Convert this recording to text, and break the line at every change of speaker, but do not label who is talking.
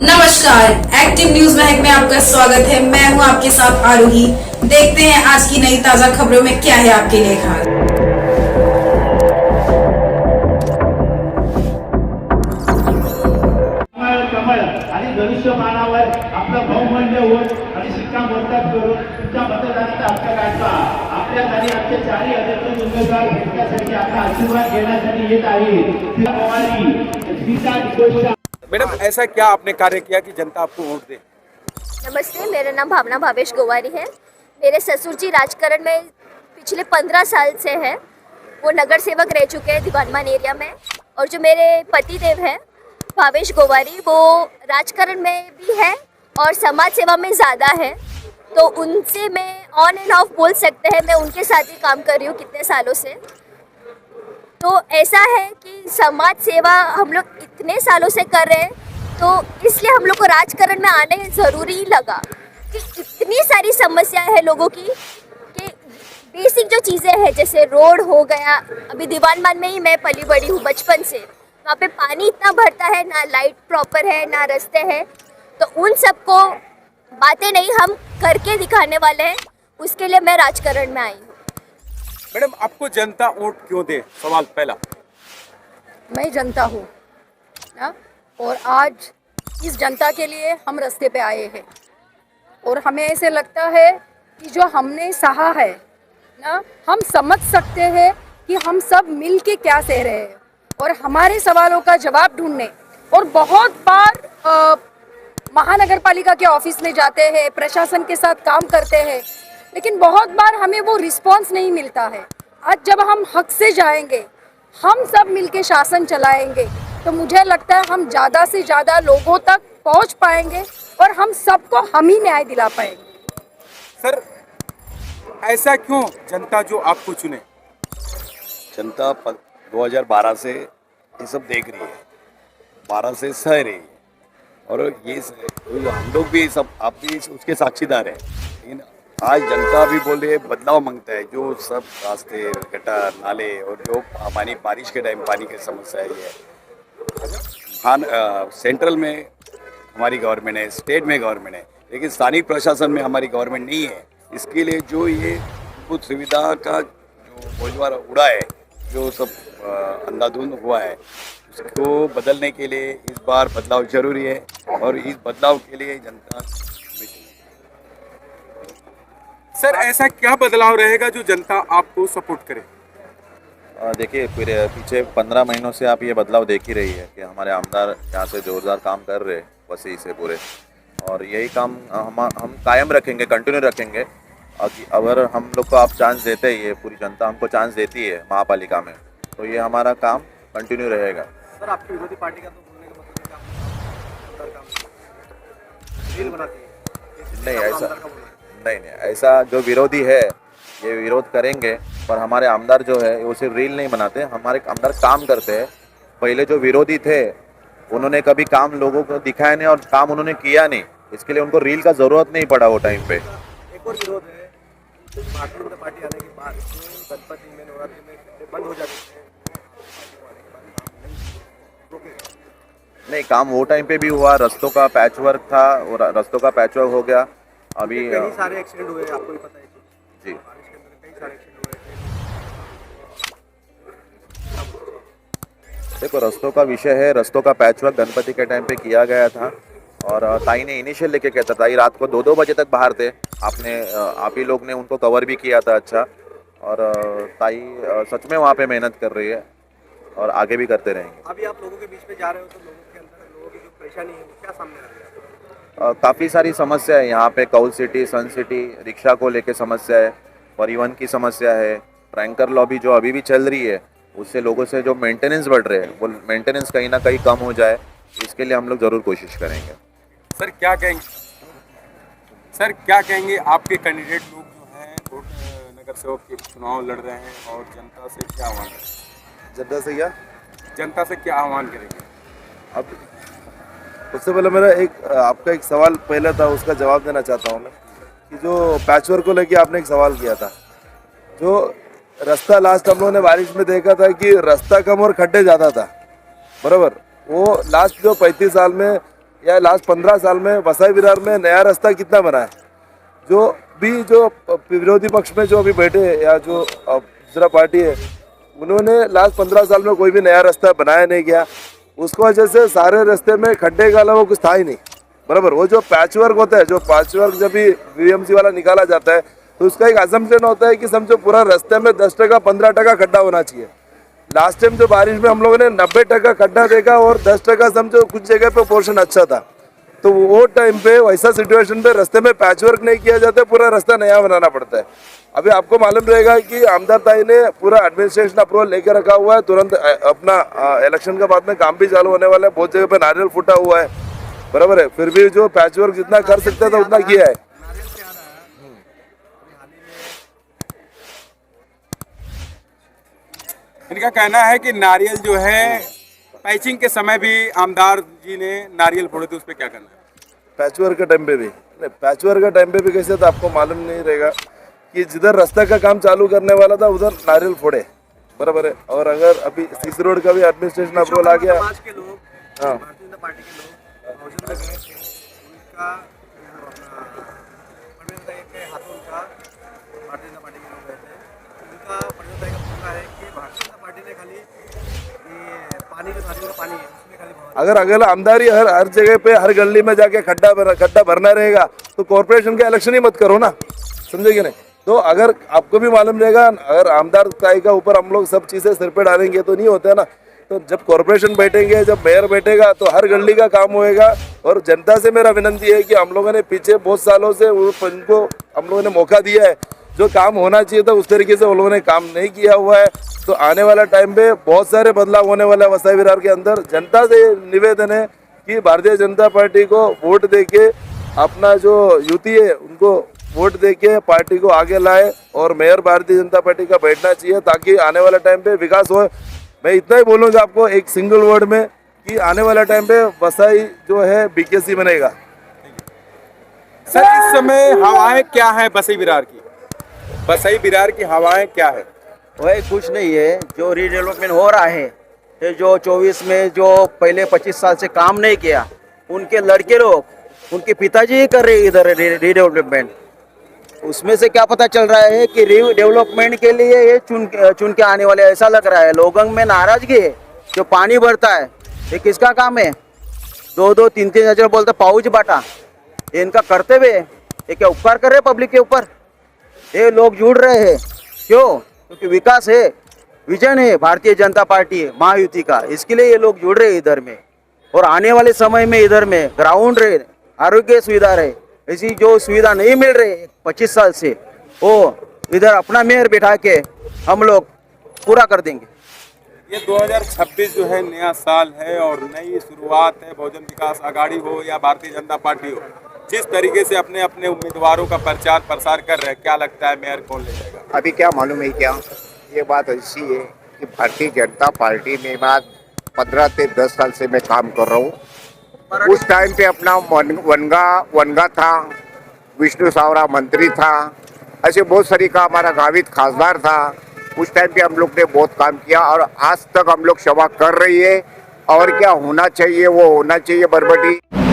नमस्कार, active news महक में आपका स्वागत है। मैं हूं आपके साथ आरोही। देखते हैं आज की नई ताजा खबरों में क्या है आपके लिए खास।
कमळ आणि धनुष्यबाणावर आपलं बहुमूल्य वोट आणि शिक्कामोर्तब करून तुमच्या मतदानाचा हक्क गाठवा. आपल्या घरी आमचे चारही अधिकृत उमेदवार भेटण्यासाठी आपला आशीर्वाद घेण्यासाठी येत आहेत.
मैडम, ऐसा क्या आपने कार्य किया कि जनता आपको वोट दे?
नमस्ते, मेरा नाम भावना भावेश गोवारी है। मेरे ससुर जी राजकारण में पिछले 15 साल से हैं। वो नगर सेवक रह चुके हैं दीवानमान एरिया में। और जो मेरे पति देव हैं भावेश गोवारी, वो राजकारण में भी है और समाज सेवा में ज़्यादा है। तो उनसे मैं ऑन एंड ऑफ बोल सकते हैं, मैं उनके साथ ही काम कर रही हूँ कितने सालों से। तो ऐसा है कि समाज सेवा हम लोग इतने सालों से कर रहे हैं, तो इसलिए हम लोग को राजकारण में आने ज़रूरी लगा कि इतनी सारी समस्याएं हैं लोगों की कि बेसिक जो चीज़ें हैं जैसे रोड हो गया। अभी दीवानमान में ही मैं पली बड़ी हूँ बचपन से। वहाँ पे पानी इतना भरता है, ना लाइट प्रॉपर है, ना रास्ते हैं। तो उन सबको बातें नहीं, हम करके दिखाने वाले हैं। उसके लिए मैं राजकारण में आई हूँ।
मैडम, आपको जनता वोट क्यों दे? सवाल पहला।
मैं जनता हूँ ना, और आज इस जनता के लिए हम रास्ते पे आए हैं। और हमें ऐसे लगता है कि जो हमने सहा है ना, हम समझ सकते हैं कि हम सब मिल के क्या सह रहे हैं और हमारे सवालों का जवाब ढूंढने। और बहुत बार महानगर पालिका के ऑफिस में जाते हैं, प्रशासन के साथ काम करते हैं, लेकिन बहुत बार हमें वो रिस्पॉन्स नहीं मिलता है। आज जब हम हक से जाएंगे, हम सब मिलके शासन चलाएंगे, तो मुझे लगता है हम ज़्यादा से ज़्यादा लोगों तक पहुंच पाएंगे और हम सबको हम ही न्याय दिला पाएंगे।
सर, ऐसा क्यों जनता जो आपको चुने?
जनता 2012 से ये सब देख रही है, 12 से सह रही है, और ये हम लोग भी सब, आप भी उसके साक्षीदार हैं। लेकिन आज जनता भी बोल रही है, बदलाव मांगता है। जो सब रास्ते, गटर, नाले और जो पानी, बारिश के टाइम पानी की समस्या है, सेंट्रल में हमारी गवर्नमेंट है, स्टेट में गवर्नमेंट है, लेकिन स्थानिक प्रशासन में हमारी गवर्नमेंट नहीं है। इसके लिए जो ये कुछ सुविधा का जो बोझवार उड़ा है, जो सब अंधाधुंध हुआ है, उसको बदलने के लिए इस बार बदलाव जरूरी है। और इस बदलाव के लिए जनता।
सर, ऐसा क्या बदलाव रहेगा जो जनता आपको सपोर्ट करे?
देखिए, फिर पीछे 15 महीनों से आप ये बदलाव देख ही रही है कि हमारे आमदार यहाँ से जोरदार काम कर रहे हैं वसी से पूरे। और यही काम हम कायम रखेंगे, कंटिन्यू रखेंगे। अगर हम लोग को आप चांस देते ही है, पूरी जनता हमको चांस देती है महापालिका में, तो ये हमारा काम कंटिन्यू रहेगा।
सर, आपकी विरोधी पार्टी का तो बोलने का मतलब
नहीं, ऐसा नहीं, ऐसा जो विरोधी है ये विरोध करेंगे, पर हमारे आमदार जो है वो सिर्फ रील नहीं बनाते, हमारे आमदार काम करते हैं। पहले जो विरोधी थे उन्होंने कभी काम लोगों को दिखाया नहीं और काम उन्होंने किया नहीं, इसके लिए उनको रील का ज़रूरत नहीं पड़ा वो टाइम पे।
एक और विरोध है, भारतीय जनता पार्टी आने के बाद गणपति में, नवरात्रि में बंद हो जाते हैं।
नहीं, काम वो टाइम पे भी हुआ, रस्तों का पैच वर्क था और रस्तों का पैच वर्क हो गया। अभी
कई सारे एक्सीडेंट हुए, आपको भी पता है
जी।
बारिश के अंदर कई सारे एक्सीडेंट हुए थे।
देखो, रस्तों का विषय है, रस्तों का पैच वर्क गणपति के टाइम पे किया गया था। और ताई ने इनिशियल लेके किया था। ताई रात को 2-2 बजे तक बाहर थे। आप ही लोग ने उनको कवर भी किया था अच्छा। और ताई सच में वहाँ पे मेहनत कर रही है और आगे भी करते रहेंगे।
अभी आप लोगों के बीच में जा रहे हो, तो लोगों के अंदर लोगों की जो परेशानी है वो क्या सामने आ रही है?
काफ़ी सारी समस्या है यहाँ पे। कौल सिटी, सन सिटी, रिक्शा को लेके समस्या है, परिवहन की समस्या है, टैंकर लॉबी जो अभी भी चल रही है, उससे लोगों से जो मेंटेनेंस बढ़ रहे हैं, वो मेंटेनेंस कहीं ना कहीं कम हो जाए, इसके लिए हम लोग ज़रूर कोशिश करेंगे।
सर, क्या कहेंगे? सर, क्या कहेंगे आपके कैंडिडेट लोग जो हैं नगर सेवक के चुनाव लड़ रहे हैं, और जनता से क्या आह्वान करेंगे? जनता से क्या आह्वान करेंगे?
अब उससे पहले मेरा आपका एक सवाल पहले था, उसका जवाब देना चाहता हूँ मैं, कि जो पैचवर्क को लेके आपने एक सवाल किया था। जो रास्ता लास्ट हम लोगों ने बारिश में देखा था कि रास्ता कम और खड्डे ज़्यादा था, बराबर। वो लास्ट जो 35 साल में या लास्ट 15 साल में वसई विरार में नया रास्ता कितना बना है? जो विरोधी पक्ष में जो अभी बैठे या जो दूसरा पार्टी है, उन्होंने लास्ट 15 साल में कोई भी नया रास्ता बनाया नहीं गया। उसको वजह से सारे रास्ते में खड्डे का अलावा कुछ था ही नहीं, बराबर। वो जो पैचवर्क होता है, जो पैचवर्क जब भी वीएमसी वाला निकाला जाता है तो उसका एक असम्पशन होता है कि समझो पूरा रास्ते में 10% 15% खड्डा होना चाहिए। लास्ट टाइम जो बारिश में हम लोगों ने 90% खड्डा देखा और 10% समझो कुछ जगह पे पोर्शन अच्छा था। तो वो टाइम पे वैसा सिचुएशन पे रास्ते में पैचवर्क नहीं किया जाता, पूरा रास्ता नया बनाना पड़ता है। अभी आपको मालूम रहेगा कि आमदार ताई ने पूरा एडमिनिस्ट्रेशन अप्रूवल लेकर रखा हुआ है, तुरंत अपना इलेक्शन के बाद में काम भी चालू होने वाला है। बहुत जगह पे नारियल फूटा हुआ है, बराबर है। फिर भी जो पैचवर्क जितना कर सकता था उतना किया है।
इनका कहना है कि नारियल जो है पैचिंग के समय भी आमदार जी ने नारियल फोड़े थे, उस पर क्या करना है?
पैचवर्क के टाइम पे भी पैचवर्क के टाइम पे भी कैसे था आपको मालूम नहीं रहेगा कि जिधर रास्ता का काम चालू करने वाला था उधर नारियल फोड़े, बराबर है। और अगर अभी सीसी रोड का भी एडमिनिस्ट्रेशन अप्रूवल आ गया,
समाज के लोग,
हाँ,
भारतीय जनता पार्टी के लोग भोजन में गए थे, उनका परमेश्वर के हाथों उनका भारतीय जनता पार्टी के लोग गए थे, उनका परमेश्वर का कहना है कि भारतीय जनता पार्टी ने खाली ये पानी जो नदियों का पानी है उसमें खाली
अगर अगला आमदारी हर जगह पे हर गली में जाके खड्डा भरना रहेगा तो कॉर्पोरेशन के इलेक्शन ही मत करो ना, समझे कि नहीं? तो अगर आपको भी मालूम रहेगा, अगर आमदार ताई का ऊपर हम लोग सब चीज़ें सिर पे डालेंगे तो नहीं होता है ना। तो जब कॉर्पोरेशन बैठेंगे, जब मेयर बैठेगा तो हर गली का काम होएगा। और जनता से मेरा विनती है कि हम लोगों ने पीछे बहुत सालों से उनको हम लोगों ने मौका दिया है, जो काम होना चाहिए था उस तरीके से उन लोगों ने काम नहीं किया हुआ है। तो आने वाला टाइम पे बहुत सारे बदलाव होने वाला है वसई विरार के अंदर। जनता से निवेदन है कि भारतीय जनता पार्टी को वोट देके, अपना जो युति है उनको वोट देके पार्टी को आगे लाए और मेयर भारतीय जनता पार्टी का बैठना चाहिए, ताकि आने वाला टाइम पे विकास हो। मैं इतना ही बोलूँगा आपको एक सिंगल वर्ड में कि आने वाला टाइम पे वसई जो है बीकेसी बनेगा।
सर, इस समय हवाएं क्या है वसई विरार की? वसई विरार की हवाएं क्या है?
वही कुछ नहीं है, जो रीडेवलपमेंट हो रहा है, ये जो 24 में जो पहले 25 साल से काम नहीं किया, उनके लड़के लोग, उनके पिताजी ही कर रहे हैं इधर रीडेवलपमेंट। उसमें से क्या पता चल रहा है कि रीडेवलपमेंट के लिए ये चुन के आने वाले, ऐसा लग रहा है। लोगों में नाराजगी है, जो पानी भरता है ये किसका काम है? 2-2, 3-3 हजार बोलते पाउच बांटा, ये इनका कर्तव्य है? ये क्या उपकार कर रहे हैं पब्लिक के ऊपर? ये लोग जुड़ रहे हैं क्यों? क्योंकि विकास है, विजन है भारतीय जनता पार्टी है महायुति का, इसके लिए ये लोग जुड़ रहे हैं इधर में। और आने वाले समय में इधर में ग्राउंड रहे, आरोग्य सुविधा रहे, ऐसी जो सुविधा नहीं मिल रही 25 साल से, वो इधर अपना मेयर बिठा के हम लोग पूरा कर देंगे।
ये 2026 जो है नया साल है और नई शुरुआत है। बहुजन विकास आघाड़ी हो या भारतीय जनता पार्टी हो, जिस तरीके से अपने अपने उम्मीदवारों का प्रचार प्रसार कर रहे हैं, क्या लगता है मेयर कौन ले जाएगा?
अभी क्या मालूम है क्या, ये बात ऐसी है कि भारतीय जनता पार्टी में बात 15 से 10 साल से मैं काम कर रहा हूँ। उस टाइम पे अपना वनगा था, विष्णु सावरा मंत्री था, ऐसे बहुत सारी का हमारा गावित खासदार था। उस टाइम पे हम लोग ने बहुत काम किया और आज तक हम लोग सेवा कर रही है। और क्या होना चाहिए वो होना चाहिए बरबटी।